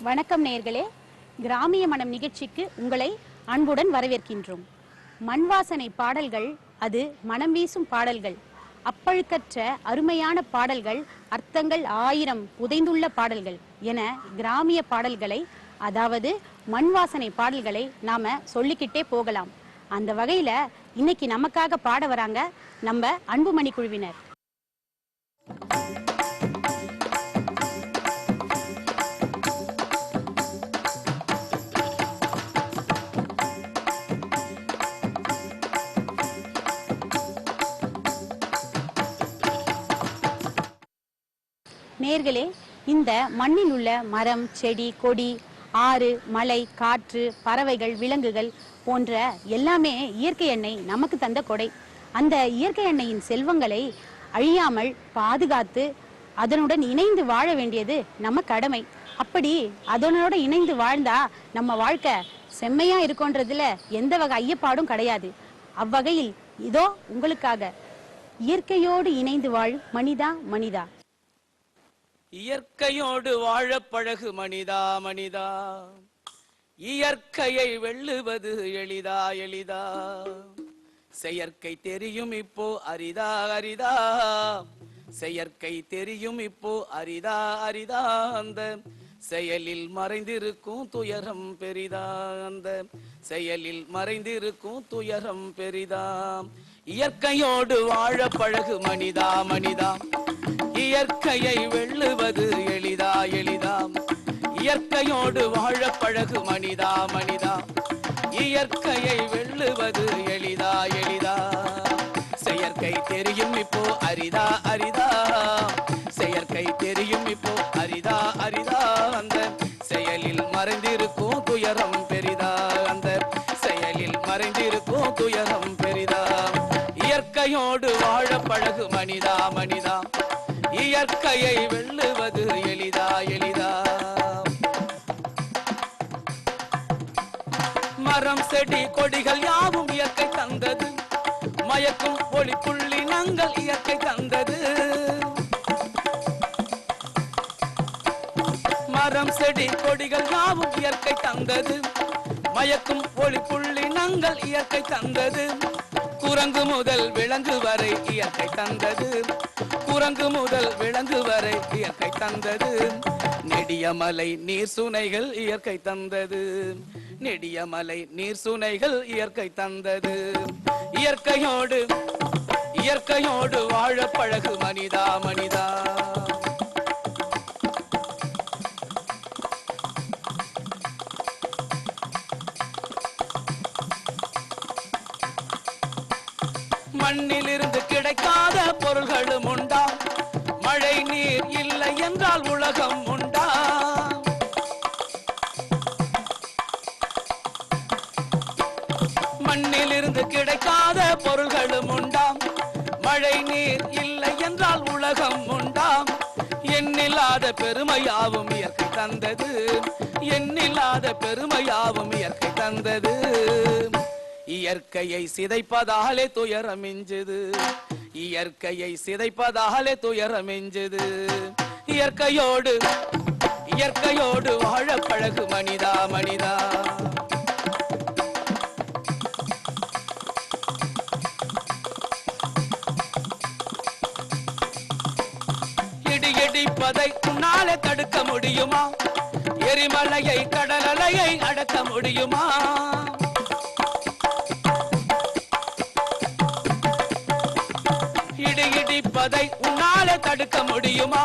வணக்கம் நேயர்களே, கிராமிய மனம் நிகழ்ச்சிக்கு உங்களை அன்புடன் வரவேற்கின்றோம். மண் வாசனை பாடல்கள், அது மனம் வீசும் பாடல்கள், அப்பழுக்கற்ற அருமையான பாடல்கள், அர்த்தங்கள் 1000 புதைந்துள்ள பாடல்கள் என கிராமிய பாடல்களை, அதாவது மண் வாசனை பாடல்களை நாம சொல்லிக்கிட்டே போகலாம். அந்த வகையில இன்னைக்கு நமக்காக பாட வராங்க நம்ம அன்புமணி குழுவினர். நேர்களே, இந்த மண்ணில் உள்ள மரம், செடி, கொடி, ஆறு, மலை, காற்று, பறவைகள், விலங்குகள் போன்ற எல்லாமே இயற்கை எண்ணெய் நமக்கு தந்த கொடை. அந்த இயற்கை எண்ணெயின் செல்வங்களை அழியாமல் பாதுகாத்து அதனுடன் இணைந்து வாழ வேண்டியது நம்ம கடமை. அப்படி அதனோட இணைந்து வாழ்ந்தா நம்ம வாழ்க்கை செம்மையா இருக்கும்ன்றதுல எந்த வகை ஐயப்பாடும் கிடையாது. அவ்வகையில் இதோ உங்களுக்காக இயற்கையோடு இணைந்து வாழும் மனிதா மனிதா. இயற்கையோடு வாழ பழகு மனிதா மனிதா, இயற்கையை வெல்லுவது எளிதா எளிதா, செயற்கை தெரியும் இப்போ அரிதா அரிதா, செயற்கை தெரியும் இப்போ அரிதா அரிதா, அந்த செயலில் மறைந்திருக்கும் துயரம் பெரிதா, அந்த செயலில் மறைந்திருக்கும் துயரம் பெரிதா. இயற்கையோடு வாழ பழகு மனிதா மனிதா, இயற்கையை வெல்லுவது எளிதா எளிதா, இயற்கையோடு வாழ பழகு மனிதா மனிதா, இயற்கையை வெல்லுவது எளிதா எளிதா, செயற்கை தெரியும் இப்போ அரிதா அரிதா, செயற்கை தெரியும் இப்போ அரிதா அரிதா, அந்த செயலில் மறைந்திருக்கும் துயரம் பெரிதா, அந்த செயலில் மறைந்திருக்கும் துயரம் பெரிதா. இயற்கையோடு வாழ பழகு மனிதா மனிதா, இயற்கையை வெல்லுவது எளிதா எளிதா. மரம், செடி, கொடிகள் யாவும் இயற்கை தந்தது, மயக்கும் ஒளி புள்ளினங்கள் இயற்கை தந்தது. மரம், செடி, கொடிகள் யாவும் இயற்கை தந்தது, மயக்கும் ஒளி புள்ளினங்கள் இயற்கை தந்தது. குரங்கு முதல் விலங்கு வரை இயற்கை தந்தது, குரங்கு முதல் விலங்கு வரை இயற்கை தந்தது. நெடியமலை நீர் சுனைகள் இயற்கை தந்தது, நெடியமலை நீர் சுனைகள் இயற்கை தந்தது. இயற்கையோடு இயற்கையோடு வாழ பழகு மனிதா மனிதா. மண்ணிலிருந்து கிடைக்காத பொருள்களும் உண்டா, மழை நீர் இல்லை என்றால் உலகம் உண்டா. மண்ணிலிருந்து கிடைக்காத பொருள்களும் உண்டா, மழை நீர் இல்லை என்றால் உலகம் உண்டா. எண்ணில்லாத பெருமையாவும் இயற்கை தந்தது, எண்ணில்லாத பெருமையாவும் இயற்கை தந்தது. இயற்கையை சிதைப்பதாலே துயரம் மிஞ்சுது, இயற்கையை சிதைப்பதாலே துயரம் மிஞ்சுது. இயற்கையோடு இயற்கையோடு வாழ பழகு மனிதா மனிதா. இடி இடிப்பதை உன்னாலே தடுக்க முடியுமா, எரிமலையை கடல் அலையை அடக்க முடியுமா. இடிப்பதை உன்னாலே தடுக்க முடியுமா,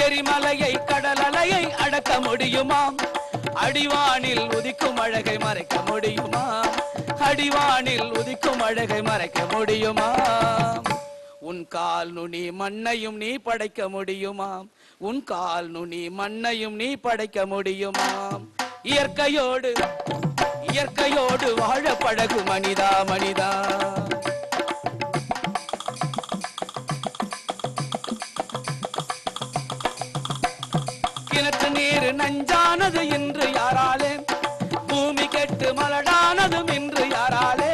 எரிமலையை கடல் அலையை அடக்க முடியுமா. அடிவானில் உதிக்கும் அழகை மறைக்க முடியுமா, அடிவானில் உதிக்கும் அழகை மறைக்க முடியுமா. உன் கால் நுனி மண்ணையும் நீ படைக்க முடியுமா, உன் கால் நுனி மண்ணையும் நீ படைக்க முடியுமா. இயற்கையோடு இயற்கையோடு வாழ பழகு மனிதா மனிதா. கிணற்று நீர் நஞ்சானது இன்று யாராலே, பூமி கெட்டு மலடானதும் இன்று யாராலே.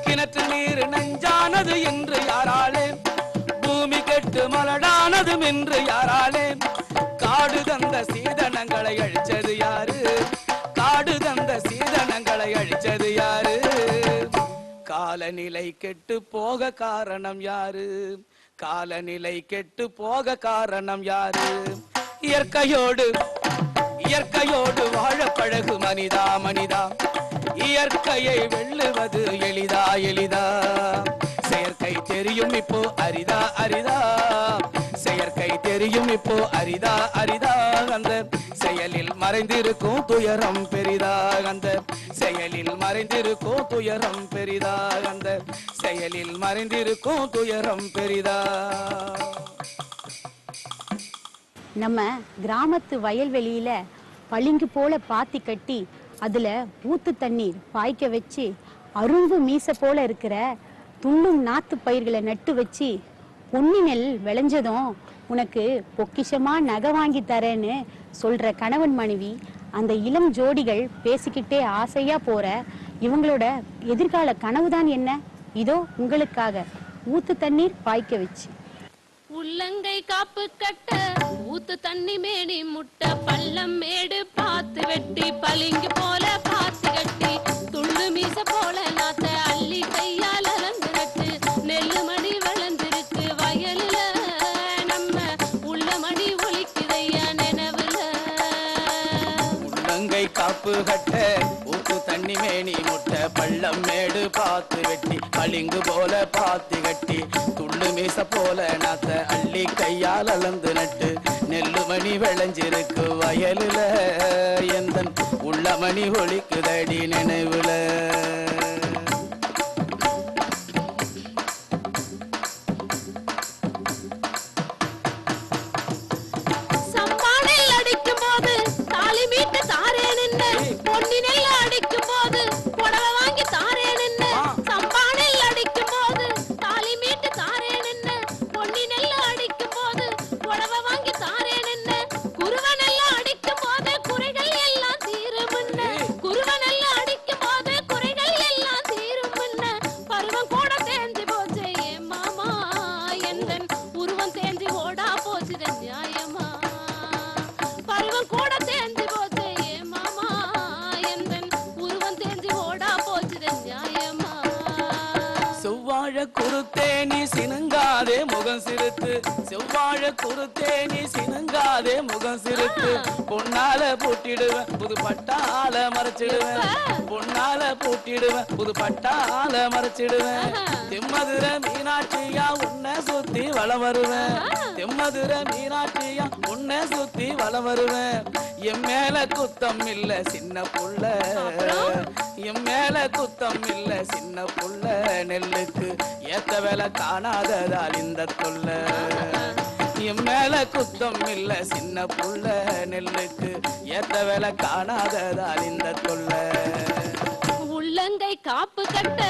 கிணற்று நீர் நஞ்சானது இன்று யாராலே, பூமி கெட்டு அதும் இன்று யாராலே காடு தந்த சீதனங்களை அழிச்சது யாரு காடு தந்த சீதனங்களை அழிச்சது யாரு காலநிலை கெட்டு போக காரணம் யாரு காலநிலை கெட்டு போக காரணம் யாரு இயற்கையோடு வாழ பழகு மனிதா மனிதா இயற்கையை வெல்லுவது எளிதா எளிதா செயற்கை தெரியும் இப்போ அரிதா அரிதா செயற்கை தெரியும் இப்போ அரிதா அரிதா அந்த செயலில் மறைந்திருக்கும் துயரம் பெரிதா அந்த செயலில் மறைந்திருக்கும் துயரம் பெரிதா அந்த செயலில் மறைந்திருக்கும் துயரம் பெரிதா. நம்ம கிராமத்து வயல்வெளியில பளிங்கு போல பாத்தி கட்டி அதுல ஊத்து தண்ணீர் பாய்க்க வச்சு அரும்பு மீச போல இருக்கிற துள்ளும் நாத்து பயிர்களை நட்டு வச்சு பொன்னி நெல் விளைஞ்சதும் உனக்கு பொக்கிஷமா நகை வாங்கி தரேன்னு சொல்ற கணவன் மனைவி அந்த இளம் ஜோடிகள் பேசிக்கிட்டே ஆசையா போற இவங்களோட எதிர்கால கனவுதான் என்ன? இதோ உங்களுக்காக ஊத்து தண்ணீர் பாய்க்க வச்சு. உள்ளங்கை காப்பு கட்ட ஊத்து தண்ணி மேனி முட்டை பள்ளம் மேடு பாத்து வெட்டி பளிங்கு போல பாத்து கட்டி துள்ளு மீச போல நாத்த அள்ளி கையால் அலந்து நட்டு நெல்லு மணி வளர்ந்திருக்கு வயலுல நம்ம உள்ள மணி ஒலிக்குதையா நினைவுல. உள்ளங்கை காப்பு கட்ட ஊத்து தண்ணி மேனி முட்டை பள்ளம் மேடு பாத்து வெட்டி பளிங்கு போல பாத்தி கட்டி துள்ளு மீச போல நாத்த அள்ளி கையால் அளந்து நட்டு நெல்லுமணி விளைஞ்சிருக்கு வயலுல எந்தன் உள்ளமணி ஒலிக்குதடி நினைவுல. குருத்தேனி சினுங்காதே முகம் சிறுத்து செவ்வாழ குருத்தேனி சினுங்காதே முகம் சிறுத்து பொன்னால பூட்டிடுவேன் புது பட்டால மறைச்சிடுவேன் பொன்னால பூட்டிடுவேன் புது பட்டால மறைச்சிடுவேன் தெம்மதுர மீனாட்சியா உன்னை சுத்தி வளம் வருவேன் தெம்மதுர மீனாட்சியா உன்னை சுத்தி வளம் வருவேன் என் மேல குத்தம் இல்ல சின்ன புள்ள என் மேல குத்தம் இல்ல சின்ன புள்ள நெல்லுக்கு ஏத்த வேலை காணாததால் இந்த தொல்ல என் மேல குத்தம் இல்ல சின்ன புள்ள நெல்லுக்கு ஏத்த வேலை காணாததால் இந்த தொல்ல. உள்ளங்கை காப்பு கட்ட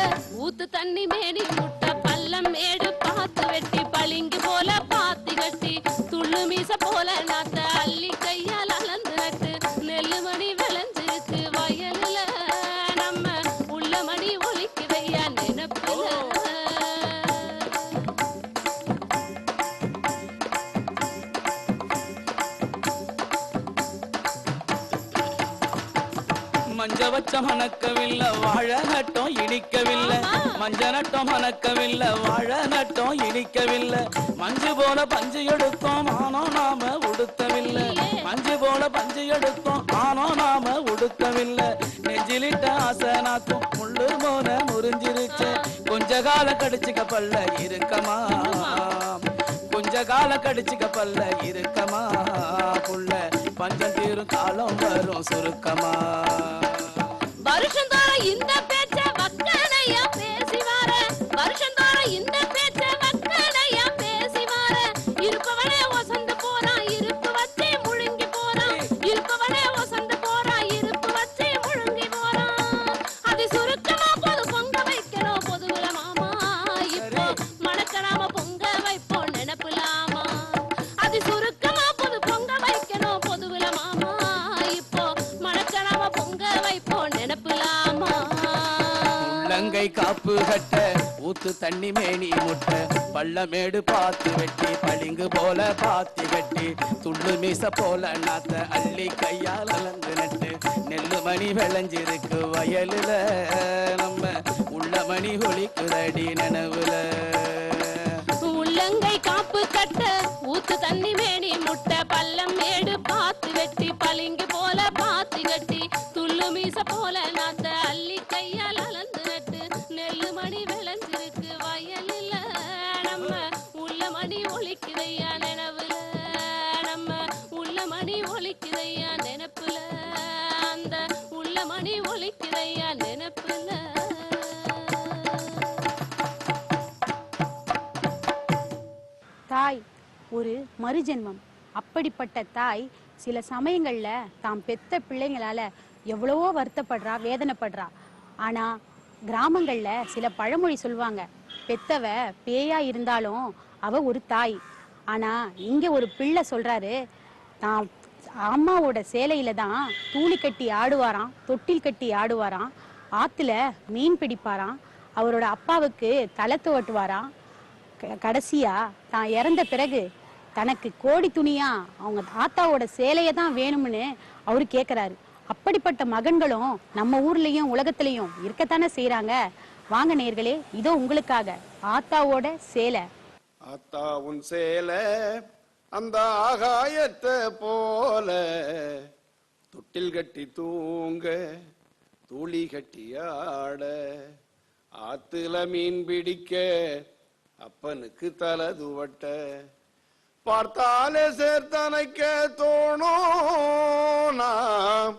ஊத்து தண்ணி மேனி முட்டை பள்ளம் மேடு பாத்து வெட்டி பளிங்கு போல பாத்தி கட்டி துள்ளு மீச போல நாத்த அள்ளி கையால் அளந்து நட்டு நெல்லு மணி விளைஞ்சிருக்கு வயலுல நம்ம உள்ள மணி ஒலிக்குதையா நினைப்புல. மஞ்ச வச்ச மணக்கவில்லை வாழ நட்டம் இனிக்கவில்லை மஞ்ச நட்டம் மணக்கவில்லை வாழ நட்டம் இனிக்கவில்லை மஞ்சு போல பஞ்சு எடுத்தோம் ஆனோ நாம உடுத்தவில்லை மஞ்சு போல பஞ்சு எடுத்தோம் ஆனோ நாம உடுத்தவில்லை நெஞ்சிலிட்ட ஆசனாத்தும் முள்ளு போன முறிஞ்சிருச்சு கொஞ்ச காலம் கடிச்சுக்க பல்ல இருக்கமா கொஞ்ச காலம் கடிச்சுக்க பல்ல இருக்கமா புள்ள பஞ்சம் தீரும் காலம் வரும் சுருக்கமா. வருஷந்தோறும் இந்த பேச்ச வக்கனையா பேசி வார வருஷந்தோறும் இந்த பேச்ச வக்கனையா பேசி வார இருப்பவனே வசந்து போறான் இருப்பு வச்சு முழுங்கி போறான் இருப்பவனே வசந்து போறான் இருப்பு வச்சு முழுங்கி போறான் அது சுருக்கமா பொது பொங்க வைக்கணும் பொதுவுல மாமா இப்போ மணக்கணாம பொங்க வைப்போம் நினைப்புலாமா அது சுருக்கமா பொது பொங்க வைக்கணும் பொதுவுல மாமா இப்போ மணக்கணாம பொங்க வைப்போம் நினைப்புலாமா. உள்ளங்கை காப்பு கட்ட ஊத்து தண்ணி மேனி முட்டை பள்ளமேடு பாத்து வெட்டி பளிங்கு போல பாத்தி கட்டி துள்ளு மீச போல நாத்த அள்ளி கையால் அளந்து நட்டு நெல்லு மணி விளைஞ்சிருக்கு வயலுல நம்ம உள்ள மணி ஒளிக்குதடி நனவுல உள்ளங்கை காப்பு கட்ட ஊத்து தண்ணி மேனி முட்டை பள்ளம் மேடு பாத்து வெட்டி பளிங்கு போல பாத்தி கட்டி துள்ளு மீச போல நாத்த அள்ளி கையால் அளந்து நட்டு நெல்லு மணி விளைஞ்சிருக்கு வயலில் நம்ம உள்ள மணி ஒலிக்குதையா நினைவுல நம்ம உள்ள மணி ஒலிக்குதையா நினைப்புல அந்த உள்ள மணி ஒலிக்குதையா நினைப்புல தாய் ஒரு மறுஜென்மம். அப்படிப்பட்ட தாய் சில சமயங்கள்ல தாம் பெத்த பிள்ளைங்களால எவ்வளவோ வருத்தப்படுறா, வேதனைப்படுறா. ஆனா கிராமங்கள்ல சில பழமொழி சொல்லுவாங்க, பெத்தவ பேயா இருந்தாலும் அவ ஒரு தாய். ஆனா இங்க ஒரு பிள்ளை சொல்றாரு, தான் அம்மாவோட சேலையில தான் தூளி கட்டி ஆடுவாராம், தொட்டில் கட்டி ஆடுவாராம், ஆத்துல மீன் பிடிப்பாராம், அவரோட அப்பாவுக்கு தலை துவட்டுவாராம். கடைசியா தான் இறந்த பிறகு தனக்கு கோடி துணியா அவங்க ஆத்தாவோட சேலையை தான் வேணும்னு அவரு கேட்கிறாரு. அப்படிப்பட்ட மகன்களும் நம்ம ஊர்லயும் உலகத்திலையும் இருக்கத்தானே செய்யறாங்க. வாங்க நேயர்களே, இதோ உங்களுக்காக ஆத்தாவோட சேலை. ஆத்தா உன் சேலை அந்த ஆகாயத்தை போல தொட்டில் கட்டி தூங்க தூளி கட்டி ஆட ஆத்துல மீன் பிடிக்க அப்பனுக்கு தலை துவட்ட பார்த்தாலே சேர்த்தனைக்க தோணும் நாம்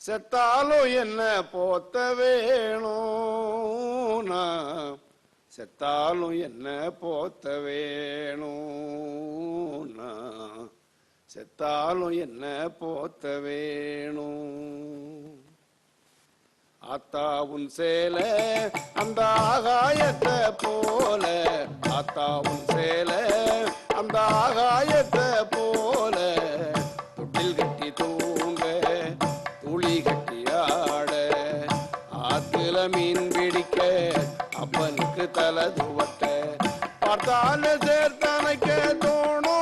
செத்தாலும் என்ன போத்த வேணும் நாம் செத்தாலும் என்ன போத்த வேணும் நான் செத்தாலும் என்ன போத்த வேணும் ஆத்தா உன் சேலை அந்த ஆகாயத்தை போல ஆத்தா உன் சேலை அந்த ஆகாயத்தை போல தொட்டில் கட்டி தூங்க துளி கட்டி ஆட ஆத்துல மீன் பிடிக்க அப்பனுக்கு தலை துவட்ட பார்த்தால சேர்த்தனைக்க தோணும்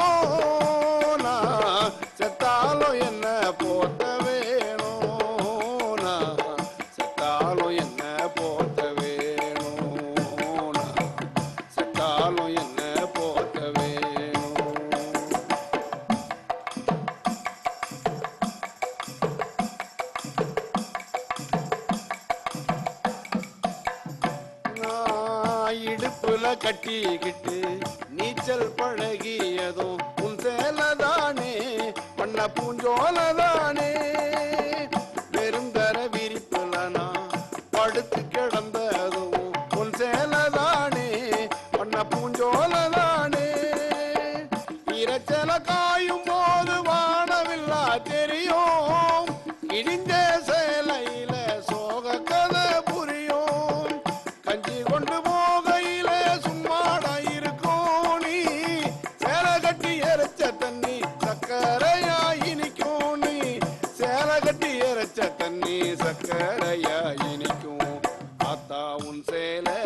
நான் செத்தாலும் என்ன போத்த வேணும் நான் செத்தாலும் என்ன போத்த வேணும் நான் செத்தாலும் என்ன போத்த வேணும். இடுப்புல கட்டிக்கிட்டு நீச்சல் பழகியதும் உன் சேலதானே பண்ண பூஞ்சோலதானே வெறுந்தர விரிப்புல நான் படுத்து கிடந்ததும் உன் சேலதானே பண்ண பூஞ்சோலதானே இரைச்சல காயும் போது வானவில்லா தெரியும் இடிஞ்ச சேலையில சோக கதை புரியும் கஞ்சி கொண்டு போகையில சும்மாடா இருக்கும் நீ சேலை கட்டி எரைச்ச தண்ணி சக்கரையா இனிக்கும் நீ சேலை கட்டி எரைச்ச தண்ணி சக்கரையா இனிக்கும் ஆத்தா உன் சேலை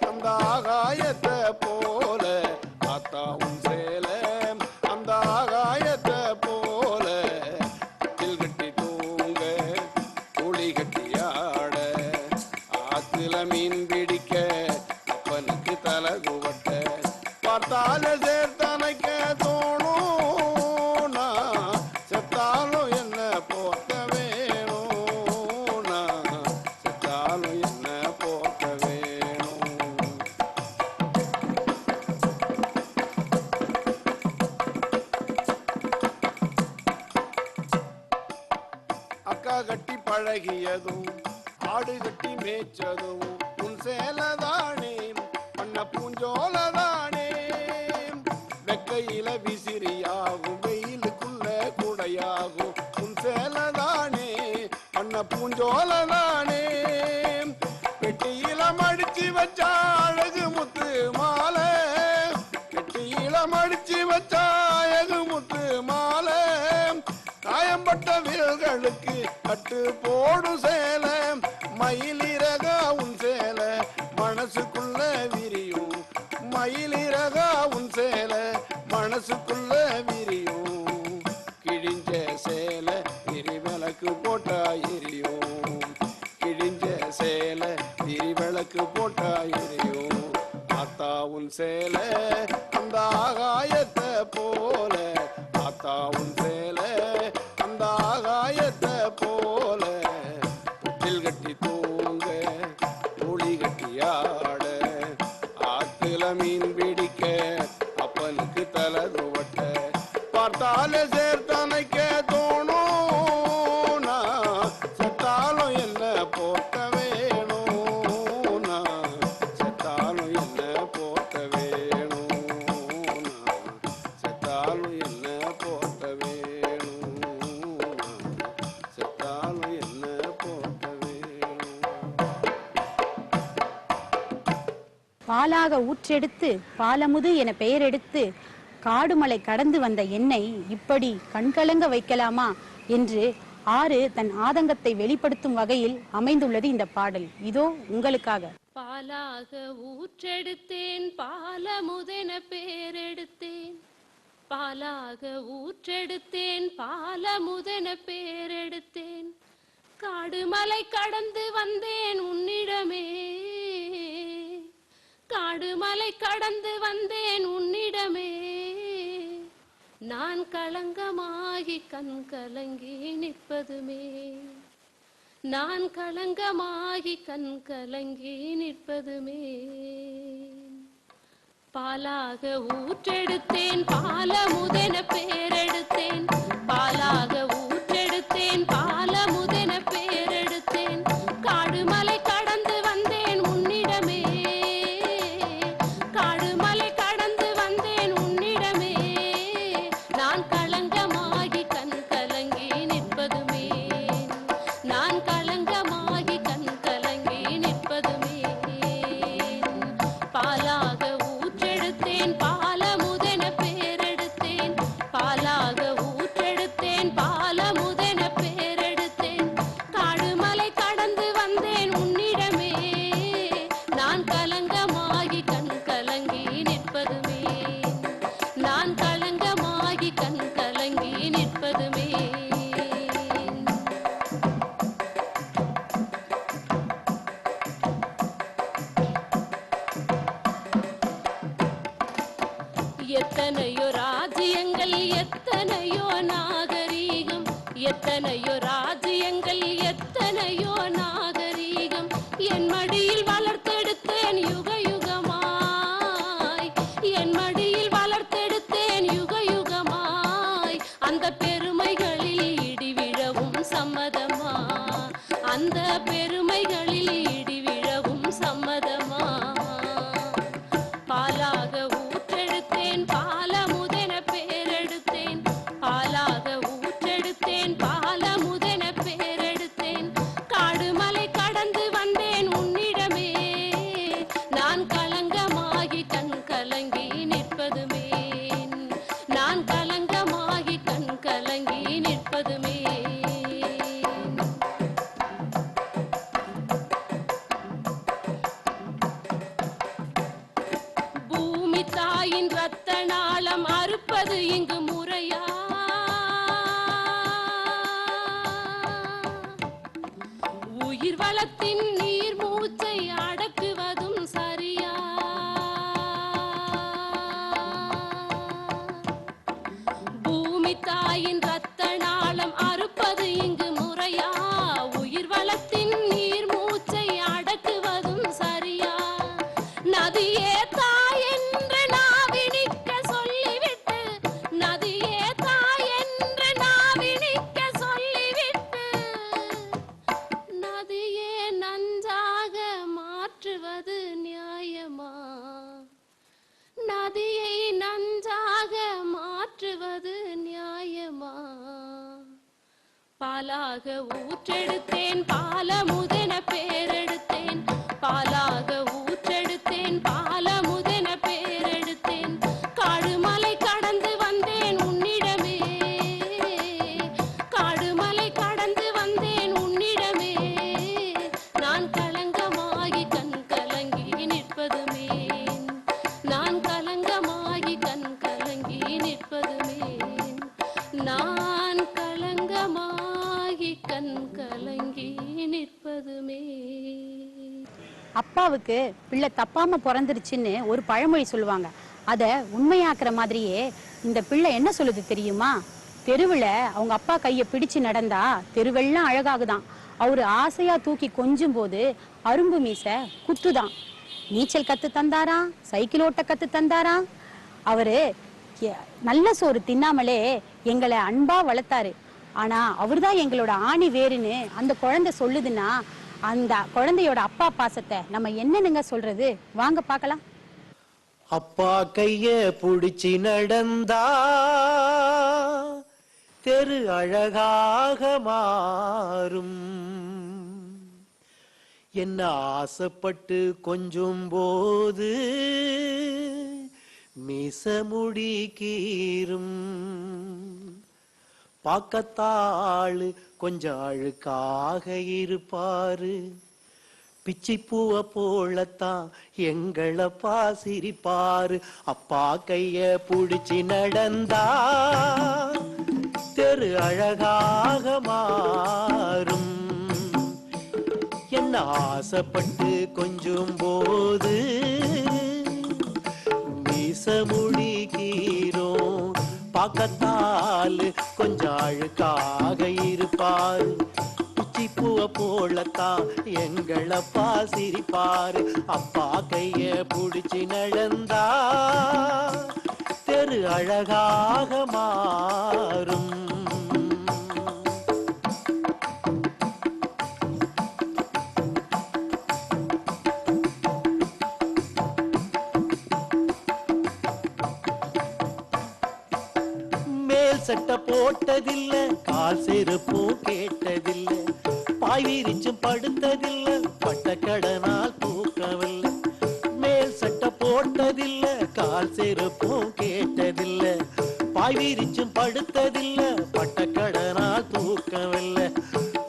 அந்த ஆகாயத்தை போல ஆத்தா உன் சேலை அந்த ஆகாயத்தை போல தில் கட்டி தூங்க துளி கட்டி ஆட ஆத்துல மீன் பிடிக்க அப்பனுக்கு தலை துவட்ட பார்த்தால சேர்த்தனைக்க தோணும் நான் செத்தாலும் என்ன போத்த வேணும் நான் செத்தாலும் என்ன போத்த வேணும். அக்கா கட்டி பழகியதும் ஆடு கட்டி மேய்ச்சதும் உன் சேலதானே பண்ண பூஞ்சோலதானே வெக்கையில விசிறியாகும் வெயிலுக்குள்ள குடையாகும் உன் சேலதானே பண்ண பூஞ்சோலதானே பெட்டியில மடிச்சு வச்சா அழகு முத்து மாலை பெட்டியில மடிச்சு வச்சா அழகு முத்து மாலை காயம்பட்ட விரல்களுக்கு கட்டு போடும் சேலை மயிலிறகா உன் சேலை மனசுக்குள்ள விரி மயிலிறகா உன் சேல மனசுக்குள்ள விரியும் கிழிஞ்ச சேல விரிவிளக்கு போட்டா எரியும் கிழிஞ்ச சேல விரிவிளக்கு போட்டா எரியும் ஆத்தா உன் சேல அந்த ஆகாயத்தை போல ஆத்தா உன் சேல அந்த ஆகாயத்தை போல தொட்டில் கட்டி தூங்க ஒளி கட்டி ஆட ஆத்துல மீன் பிடிக்க அப்பனுக்கு தலை துவட்ட பார்த்தாலே சேர்த்தனைக்க தோணும் நான் செத்தாலும் என்ன போட்ட வேணும் நான் செத்தாலும் என்ன போட்ட வேணும் நான் செத்தாலும் என்ன போட்ட வேணும் நான் செத்தாலும் என்ன போட்ட வேணும். பாலாக ஊற்றெடுத்து பாலமுது என பெயர் எடுத்து காடுமலை கடந்து வந்த என்னை இப்படி கண்கலங்க வைக்கலாமா என்று ஆறு தன் ஆதங்கத்தை வெளிப்படுத்தும் வகையில் அமைந்துள்ளது இந்த பாடல். இதோ உங்களுக்காக. பாலாக ஊற்றெடுத்தேன் பாலமுதென பேரெடுத்தேன் பாலாக ஊற்றெடுத்தேன் பாலமுதென பேரெடுத்தேன் காடுமலை கடந்து வந்தேன் உன்னிடமே காடுமலை கடந்து வந்தேன் உன்னிடமே நான் களங்கமாகி கண் கலங்கி நிற்பதுமே நான் களங்கமாகி கண் கலங்கி நிற்பதுமே பாலாக ஊற்றெடுத்தேன் பாலமுதென பேரெடுத்தேன் பாலாக ஊற்றெடுத்தேன் பாலமுதென பேரெடுத்தேன் காடுமலை கடந்து வந்தேன் உன்னிடமே காடுமலை கடந்து வந்தேன் உன்னிடமே நான் களங்கமாகி கண் கலங்கி நிற்பதுமே நான் களங்கமாகி கண் கலங்கி நிற்பதுமே பாலாக ஊற்றெடுத்தேன் பாலமுதென பேரெடுத்தேன் பாலாக ஊற்றெடுத்தேன் பாலமுதென பேரெடுத்தேன் காடுமலை கடந்து வந்தேன் உன்னிடமே நான் களங்கமாகி கண் கலங்கி நிற்பதுமே நான் களங்கமாகி கண் கலங்கி நிற்பதுமே எத்தனையோ ராஜ்யங்கள் எத்தனையோ நாகரீகம் எத்தனையோ ராஜ்யங்கள் எத்தனையோ நாகரீகம் என் மடியில் வளர்த்தெடுத்தேன் யுக யுகமாய் என் மடியில் வளர்த்தெடுத்தேன் யுக யுகமாய் அந்த பெருமைகளில் இடி விழவும் சம்மதமா அந்த பெருமைகளில் இடி விழவும் சம்மதமா பாலாக ஊற்றெடுத்தேன் பாலமுதென பேரெடுத்தேன் பாலாக ஊற்றெடுத்தேன் பாலமுதென பேரெடுத்தேன் காடுமலை கடந்து வந்தேன் உன்னிடமே நான் களங்கமாகி கண் கலங்கி நிற்பதுமே நான் களங்கமாகி கண் கலங்கி நிற்பதுமே பூமி தாயின் ரத்த நாளம் அறுப்பது இங்கு முறையா உயிர் வளத்தின் நீர் மூச்சை அடக்குவதும் சரியா பூமி தாயின் ரத்த நாளம் அறுப்பது இங்கு முறையா உயிர் வளத்தின் நீர் மூச்சை அடக்குவதும் சரியா நதியே தாய் என்று நாவினிக்க சொல்லிவிட்டு நதியே தாய் என்று நாவினிக்க சொல்லிவிட்டு நதியே நஞ்சாக மாற்றுவது நியாயமா நதியை நஞ்சாக மாற்றுவது நியாயமா பாலாக ஊற்றெடுத்தேன் பாலமுதென பேரெடுத்தேன் பாலாக ஊற்றெடுத்தேன் பாலமுதென பேரெடுத்தேன் காடுமலை கடந்து வந்தேன் உன்னிடமே காடுமலை கடந்து வந்தேன் உன்னிடமே நான் களங்கமாகி கண் கலங்கி நிற்பதுமே நான் அப்பாவுக்கு பிள்ளை தப்பாம பிறந்துருச்சுன்னு ஒரு பழமொழி சொல்லுவாங்க. அத உண்மையாக்குற மாதிரியே இந்த பிள்ளை என்ன சொல்லுது தெரியுமா? தெருவுல அவங்க அப்பா கைய பிடிச்சு நடந்தா தெருவெல்லாம் அழகாகுதான். அவரு ஆசையா தூக்கி கொஞ்சும் போது அரும்பு மீச குத்துதான். நீச்சல் கத்து தந்தாரா, சைக்கிள் ஓட்ட கத்து தந்தாரா. அவரு நல்ல சோறு தின்னாமலே எங்களை அன்பா வளர்த்தாரு. ஆனா அவர்தான் எங்களோட ஆணி வேறுன்னு அந்த குழந்தை சொல்லுதுன்னா அந்த குழந்தையோட அப்பா பாசத்தை நம்ம என்னன்னுங்க சொல்றது? வாங்க பார்க்கலாம். அப்பா கைய புடிச்சு நடந்தா தெரு அழகாக மாறும். என்ன ஆசைப்பட்டு கொஞ்சம் போது மீச முடி கீரும். பாக்கத்தாளு கொஞ்சம் அழுக்காக இருப்பாரு. பிச்சை பூவ போலத்தான் எங்களப்பா சிரிப்பாரு. அப்பா கைய புடிச்சு நடந்தா தெரு அழகாக மாறும். என்ன ஆசைப்பட்டு கொஞ்சம் போது மீச முடி கீரும். பாக்கத்தாலு கொஞ்சம் அழுக்காக இருப்பாரு. பூவ போலத்தான் எங்களப்பா சிரிப்பாரு. அப்பா கைய புடிச்சு நடந்தா தெரு அழகாக மாறும். மேல் சட்டை போட்டதில்ல, கால் செருப்பும் கேட்டதில்லை, பாய் விரிச்சும் படுத்ததில்லை, பட்ட கடனால் தூக்கவில்லை. மேல் சட்டை போட்டதில்லை, கால் செருப்பும் கேட்டதில்லை, பாய் விரிச்சும் படுத்ததில்லை, பட்ட கடனால் தூக்கவில்லை.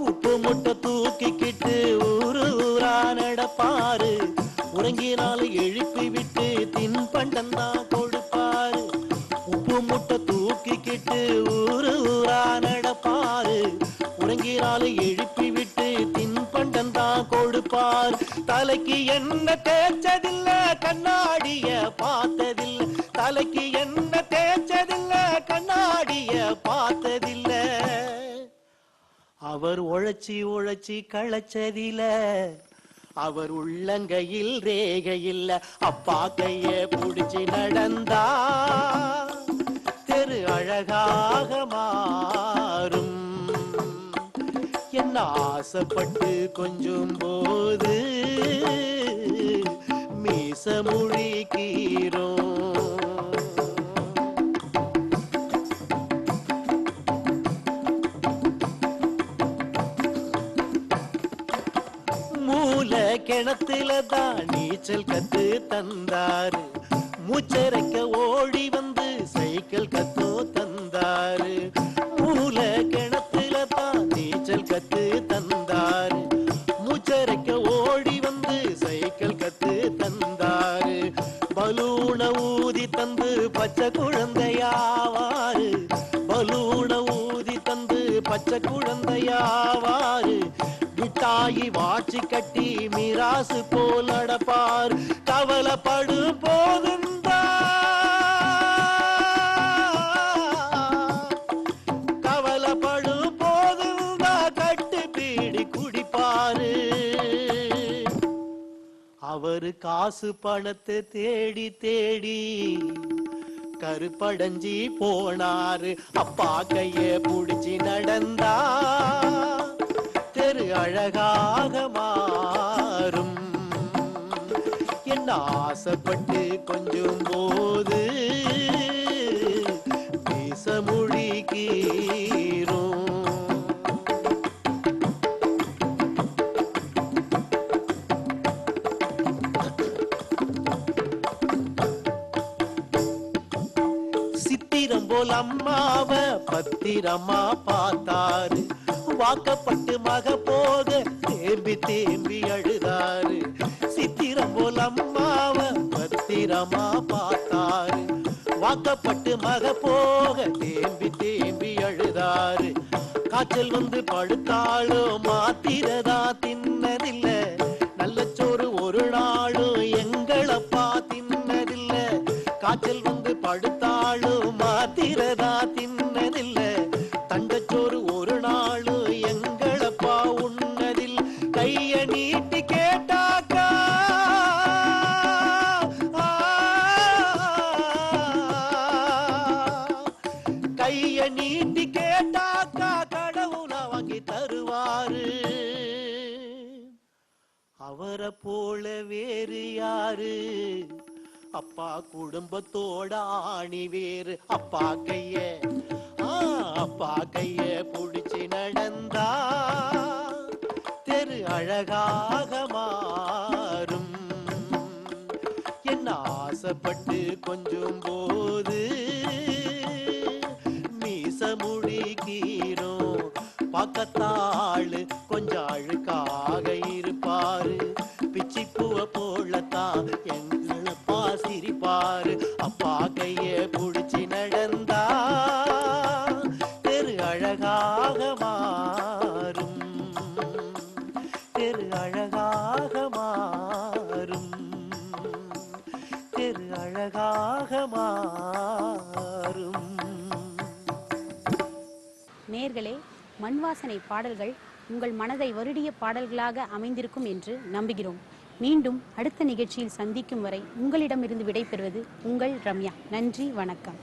உப்பு முட்டை தூக்கிக்கிட்டு ஊரு ஊரா நடப்பாரு. உறங்கினாலும் எழுப்பி விட்டு தின்பண்டம் தான் கொடுப்பாரு. உப்பு முட்டை தூக்கிக்கிட்டு ஊரு ஊரா நடப்பாரு. உறங்கினாலும் எழுப்பி விட்டு தின்பண்டம் தான் கொடுப்பார். தலைக்கு என்ன தேய்ச்சதில்ல, கண்ணாடிய பார்த்ததில்லை. தலைக்கு என்ன தேய்ச்சதில்ல, கண்ணாடிய பார்த்ததில்ல. அவர் உழைச்சி உழைச்சி களைச்சதில்ல, அவர் உள்ளங்கையில் ரேகையில்ல. அப்பா கைய புடிச்சு நடந்தா தெரு அழகாக மாறும். என்ன ஆசைப்பட்டு கொஞ்சம் போது மீச முடி கீரும். மூல கிணத்துல தான் நீச்சல் கத்து தந்தாரு. மூச்சரைக்க ஓடி வந்து சைக்கிள் கத்து தந்தாரு. மூல கிணத்துல தான் நீச்சல் கத்து தந்தாரு. மூச்சரைக்க ஓடி வந்து சைக்கிள் கத்து தந்தாரு. பலூன ஊதி தந்து பச்சை குழந்தையாவாரு. பலூன ஊதி தந்து பச்சை குழந்தையாவாரு. மிட்டாயி வாட்சி கட்டி மிராசு போல் நடப்பார். கவலைப்படும் போதுந்தா கவலைப்படும் போதுந்தா கட்டு பீடி குடிப்பாரு. அவரு காசு பணத்தை தேடி தேடி கருப்படைஞ்சி போனாரு. அப்பா கைய புடிச்சு நடந்தா தெரு அழகாக மாறும். என்ன ஆசைப்பட்டு கொஞ்சம் போது மீச முடி கீரும். சித்திரம் போல் அம்மாவ பத்திரமா பார்த்தாரு. வாக்கப்பட்டு மக போக தேம்பி தேம்பி அழுதாரு. சித்திரம் போல் அம்மாவ பத்திரமா பார்த்தாரு. வாக்கப்பட்டு மக போக தேம்பி தேம்பி அழுதாரு. காய்ச்சல் வந்து படுத்தாலும் மாத்திரதா தின்னதில்லை. நல்ல சோறு ஒரு நாள் காய்ச்சல் வந்து படுத்தாலும் மாத்திரதா தின்னதில்ல தண்டச்சோறு ஒரு நாளும் எங்களப்பா உண்ணதில் கைய நீட்டி கேட்டாக்கா கைய நீட்டி கேட்டாக்கா கடவுளா வாங்கி தருவாரு அவரை போல வேறு யாரு அப்பா குடும்பத்தோட ஆணி வேறு அப்பா கைய புடிச்சு நடந்தா தெரு அழகாக மாறும் என்ன ஆசைப்பட்டு கொஞ்சம் போது மீச முடிக்கிறோம் பக்கத்தாளு கொஞ்சம் அழுக்காக இருப்பாரு பிச்சி பூவ போலத்தான் எங்களப்பா சிரிப்பாரு அப்பா கைய புடிச்சு நடந்தா தெரு அழகாக மாறும் தெரு அழகாக மாறும் தெரு அழகாக மாறும். நேர்களே, மண் வாசனை பாடல்கள் உங்கள் மனதை வருடிய பாடல்களாக அமைந்திருக்கும் என்று நம்புகிறோம். மீண்டும் அடுத்த நிகழ்ச்சியில் சந்திக்கும் வரை உங்களிடமிருந்து விடைபெறுவது உங்கள் ரம்யா. நன்றி, வணக்கம்.